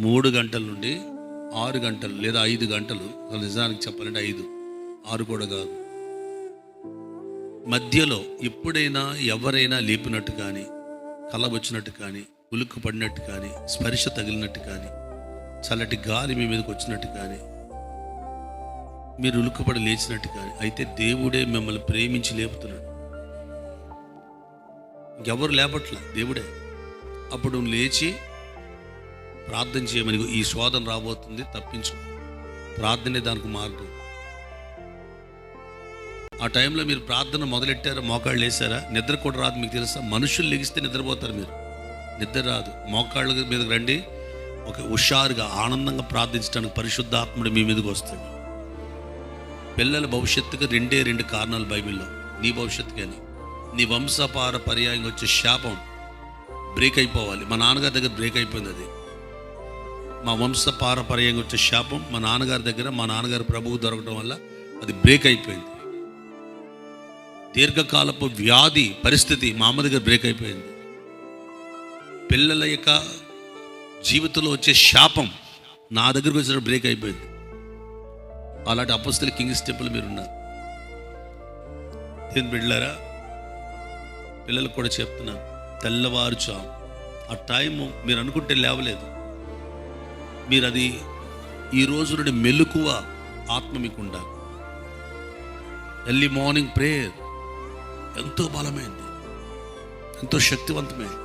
3 గంటల నుండి 6 గంటలు లేదా 5 గంటలు, నిజానికి చెప్పాలంటే 5, 6 కూడా కాదు, మధ్యలో ఎప్పుడైనా ఎవరైనా లేపినట్టు కానీ, కల వచ్చినట్టు కానీ, ఉలుక్కు పడినట్టు కానీ, స్పర్శ తగిలినట్టు కానీ, చల్లటి గాలి మీ మీదకి వచ్చినట్టు కానీ, మీరు ఉలుక్కుపడి లేచినట్టు కానీ అయితే దేవుడే మిమ్మల్ని ప్రేమించి లేపుతున్నాడు. ఎవరు లేపట్ల, దేవుడే. అప్పుడు నువ్వు లేచి ప్రార్థన చేయమని, ఈ శోధన రాబోతుంది, తప్పించుకో. ప్రార్థనే దానికి మార్గం. ఆ టైంలో మీరు ప్రార్థన మొదలెట్టారా, మోకాళ్ళు వేసారా, నిద్ర కూడా రాదు. మీకు తెలుసా, మనుషులు లెగిస్తే నిద్రపోతారు, మీరు నిద్ర రాదు. మోకాళ్ళ మీదకి రండి, ఒక హుషారుగా ఆనందంగా ప్రార్థించడానికి పరిశుద్ధాత్ముడు మీ మీదకి వస్తాడు. పిల్లల భవిష్యత్తుకు 2 కారణాలు బైబిల్లో. నీ భవిష్యత్తుకని, నీ వంశపార పర్యాయంగా వచ్చే శాపం బ్రేక్ అయిపోవాలి. మా నాన్నగారి దగ్గర బ్రేక్ అయిపోయింది అది. మా వంశపార పర్యాయంగా వచ్చే శాపం మా నాన్నగారి దగ్గర, మా నాన్నగారి ప్రభువు దొరకడం వల్ల అది బ్రేక్ అయిపోయింది. దీర్ఘకాలపు వ్యాధి పరిస్థితి మా అమ్మ దగ్గర బ్రేక్ అయిపోయింది. పిల్లల యొక్క జీవితంలో వచ్చే శాపం నా దగ్గరకు వచ్చిన బ్రేక్ అయిపోయింది. అలాంటి అపొస్తలుల కింగ్స్ టెంపుల్ మీరు ఉన్నారు. ఏం బిడ్డలారా, పిల్లలకు కూడా చెప్తున్నాను, తెల్లవారుచాము ఆ టైము మీరు అనుకుంటే లేవలేదు. మీరు అది ఈ రోజు నుండి మెలకువ ఆత్మ మీకు ఉండాలి. ఎర్లీ మార్నింగ్ ప్రేయర్ ఎంతో బలమైంది, ఎంతో శక్తివంతమైంది.